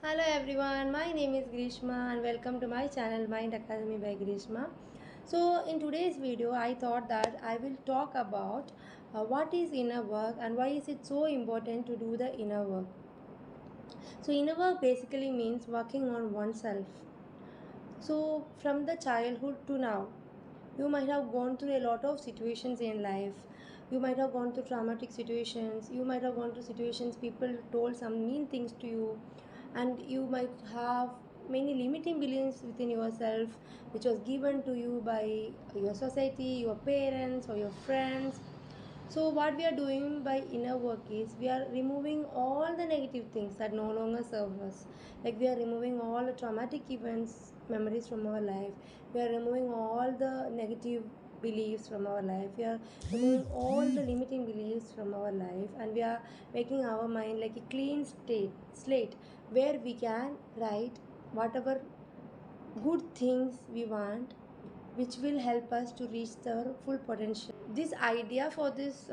Hello everyone, my name is Grishma and welcome to my channel Mind Academy by Grishma. So in today's video I thought that I will talk about what is inner work and why is it so important to do the inner work. So inner work basically means working on oneself. So from the childhood to now, you might have gone through a lot of situations in life. You might have gone through traumatic situations. You might have gone through situations people told some mean things to you, and you might have many limiting beliefs within yourself, which was given to you by your society, your parents, or your friends. So, what we are doing by inner work is we are removing all the negative things that no longer serve us. Like we are removing all the traumatic events, memories from our life. We are removing all the negative beliefs from our life. We are removing all the limiting beliefs from our life, and we are making our mind like a clean slate where we can write whatever good things we want, which will help us to reach their full potential. This idea for this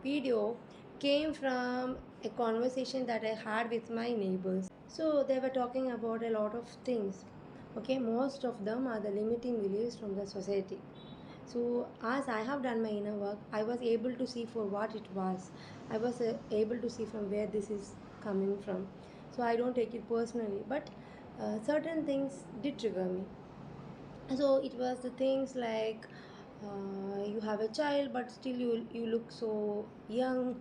video came from a conversation that I had with my neighbors. So they were talking about a lot of things. Okay, most of them are the limiting beliefs from the society. So as I have done my inner work, I was able to see for what it was. I was able to see from where this is coming from. So I don't take it personally, but certain things did trigger me. So it was the things like you have a child but still you look so young.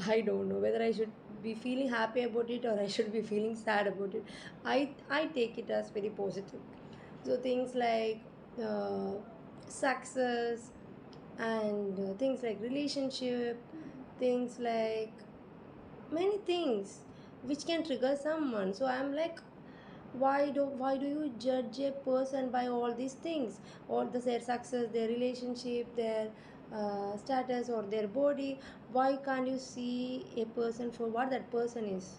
I don't know whether I should be feeling happy about it or I should be feeling sad about it. I take it as very positive. So things like uh, success and things like relationship, things like many things which can trigger someone. So I'm like, why do you judge a person by all these things, all their success, their relationship, their status, or their body? Why can't you see a person for what that person is?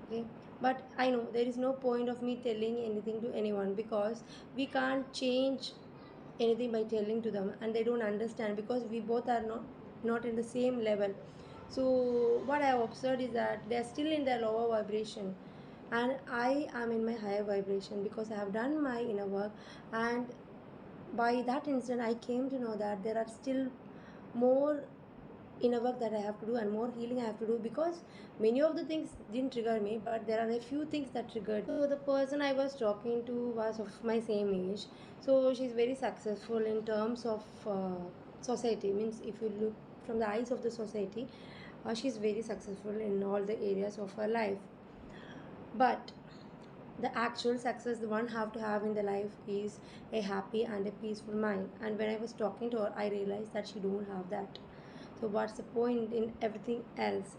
Okay, but I know there is no point of me telling anything to anyone, because we can't change anything by telling to them, and they don't understand because we both are not in the same level. So what I have observed is that they are still in their lower vibration, and I am in my higher vibration because I have done my inner work. And by that instant I came to know that there are still more inner work that I have to do and more healing I have to do, because many of the things didn't trigger me, but there are a few things that triggered. So the person I was talking to was of my same age. So she's very successful in terms of society. Means if you look from the eyes of the society, she's very successful in all the areas of her life. But the actual success the one have to have in the life is a happy and a peaceful mind. And when I was talking to her, I realized that she don't have that. So what's the point in everything else?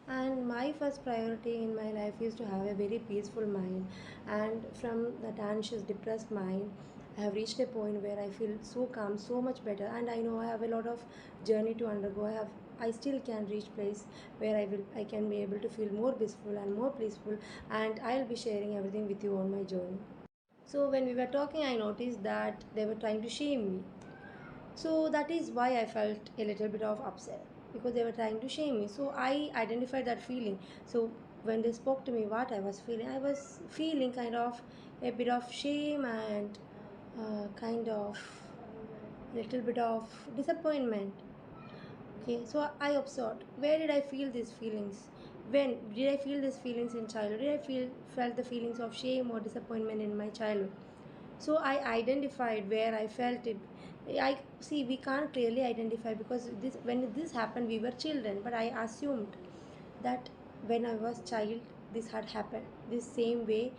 And my first priority in my life is to have a very peaceful mind. And from that anxious, depressed mind, I have reached a point where I feel so calm, so much better. And I know I have a lot of journey to undergo. I still can reach place where I can be able to feel more peaceful and more peaceful. And I'll be sharing everything with you on my journey. So when we were talking, I noticed that they were trying to shame me. So that is why I felt a little bit of upset, because they were trying to shame me. So I identified that feeling. So when they spoke to me what I was feeling kind of a bit of shame and kind of little bit of disappointment. Okay, so I observed where did I feel these feelings? When did I feel these feelings in childhood? Did I felt the feelings of shame or disappointment in my childhood? So I identified where I felt it. I see we can't clearly identify because this when this happened we were children, but I assumed that when I was child this had happened. This same way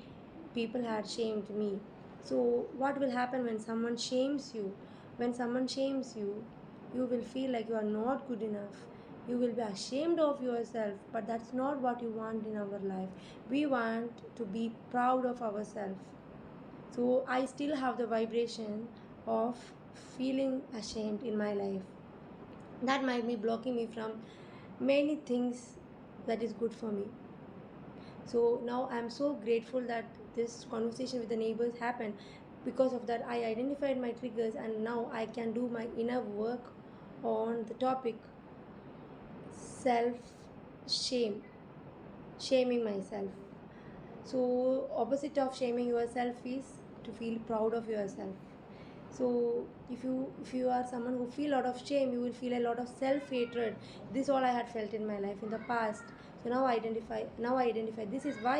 people had shamed me. So what will happen when someone shames you? When someone shames you, you will feel like you are not good enough. You will be ashamed of yourself, but that's not what you want in our life. We want to be proud of ourselves. So I still have the vibration of feeling ashamed in my life. That might be blocking me from many things that is good for me. So now I'm so grateful that this conversation with the neighbors happened. Because of that, I identified my triggers, and now I can do my inner work on the topic self shame, shaming myself. So opposite of shaming yourself is to feel proud of yourself. So if you are someone who feel a lot of shame, you will feel a lot of self hatred. This all I had felt in my life in the past. So now I identify this is why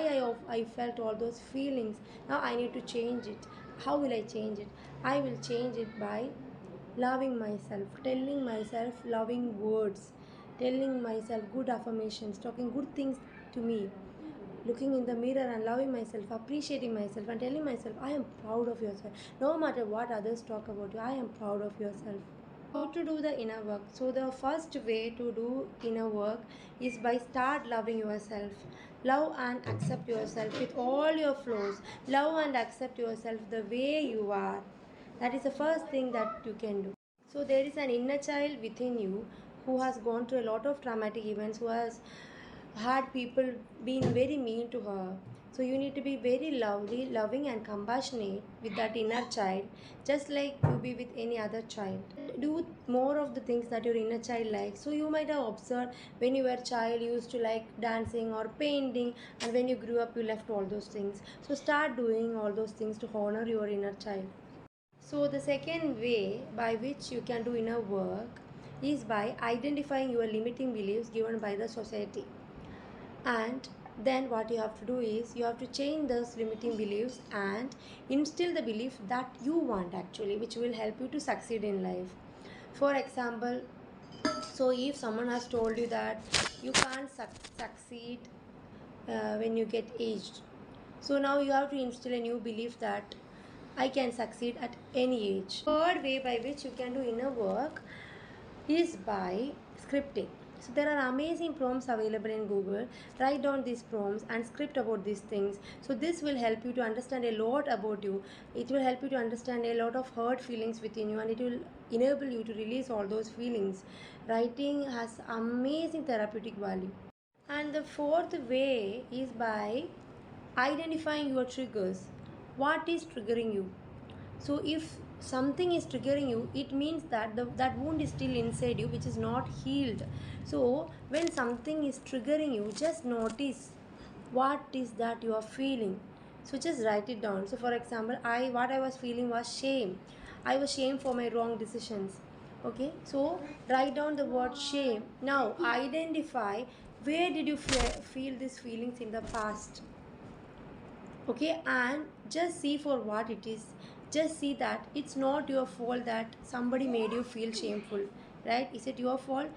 I felt all those feelings. Now I need to change it. How will I change it? I will change it by loving myself, telling myself loving words, telling myself good affirmations, talking good things to me, looking in the mirror and loving myself, appreciating myself, and telling myself, I am proud of yourself. No matter what others talk about you, I am proud of yourself. How to do the inner work? So, the first way to do inner work is by start loving yourself. Love and accept yourself with all your flaws. Love and accept yourself the way you are. That is the first thing that you can do. So there is an inner child within you who has gone through a lot of traumatic events, who has had people being very mean to her. So you need to be very loving and compassionate with that inner child, just like you be with any other child. Do more of the things that your inner child likes. So you might have observed when you were a child, you used to like dancing or painting, and when you grew up, you left all those things. So start doing all those things to honor your inner child. So, the second way by which you can do inner work is by identifying your limiting beliefs given by the society. And then, what you have to do is you have to change those limiting beliefs and instill the belief that you want actually, which will help you to succeed in life. For example, so if someone has told you that you can't succeed when you get aged, so now you have to instill a new belief that I can succeed at any age. Third way by which you can do inner work is by scripting. So there are amazing prompts available in Google. Write down these prompts and script about these things. So this will help you to understand a lot about you. It will help you to understand a lot of hurt feelings within you, and it will enable you to release all those feelings. Writing has amazing therapeutic value. And the fourth way is by identifying your triggers. What is triggering you? So if something is triggering you, it means that that wound is still inside you, which is not healed. So when something is triggering you, just notice what is that you are feeling. So just write it down. So for example, what I was feeling was shame. I was shame for my wrong decisions. Okay, so write down the word shame. Now identify where did you feel these feelings in the past. Okay, and just see for what it is. Just see that it's not your fault that somebody made you feel shameful, right? Is it your fault?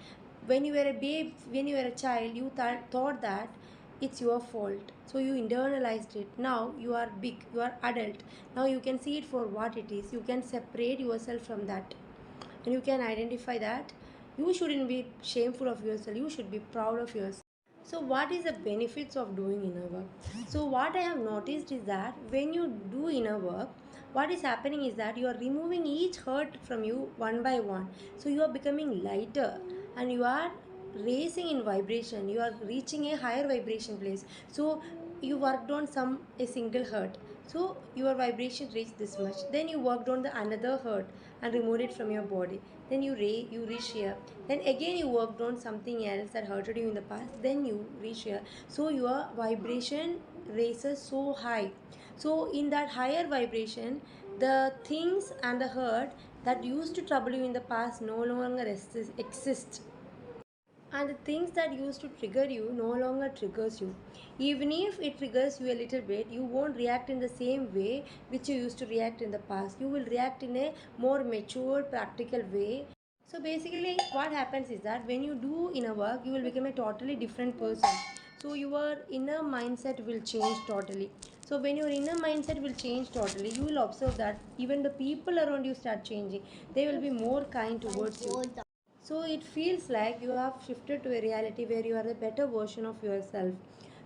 When you were a babe, when you were a child, you thought that it's your fault, so you internalized it. Now you are big, you are adult. Now you can see it for what it is. You can separate yourself from that, and you can identify that you shouldn't be shameful of yourself, you should be proud of yourself. So what is the benefits of doing inner work? So what I have noticed is that when you do inner work, what is happening is that you are removing each hurt from you one by one. So you are becoming lighter, and you are raising in vibration, you are reaching a higher vibration place. So you worked on a single hurt, so your vibration reached this much. Then you worked on the another hurt and removed it from your body. Then you reach here. Then again you worked on something else that hurted you in the past. Then you reach here. So your vibration raises so high. So in that higher vibration, the things and the hurt that used to trouble you in the past no longer exist, and the things that used to trigger you no longer triggers you. Even if it triggers you a little bit, you won't react in the same way which you used to react in the past. You will react in a more mature practical way. So basically what happens is that when you do inner work, you will become a totally different person. So your inner mindset will change totally. So when your inner mindset will change totally, you will observe that even the people around you start changing. They will be more kind towards you. So it feels like you have shifted to a reality where you are a better version of yourself.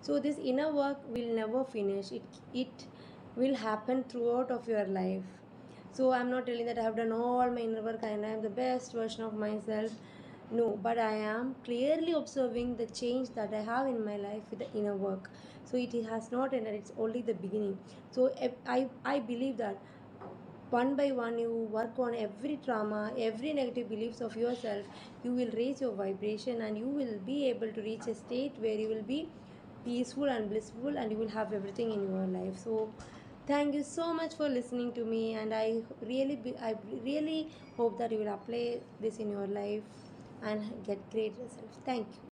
So this inner work will never finish. It will happen throughout of your life. So I'm not telling that I have done all my inner work and I am the best version of myself. No, but I am clearly observing the change that I have in my life with the inner work. So it has not ended, it's only the beginning. So I believe that one by one you work on every trauma, every negative beliefs of yourself, you will raise your vibration and you will be able to reach a state where you will be peaceful and blissful, and you will have everything in your life. So thank you so much for listening to me, and I really hope that you will apply this in your life and get great results. Thank you.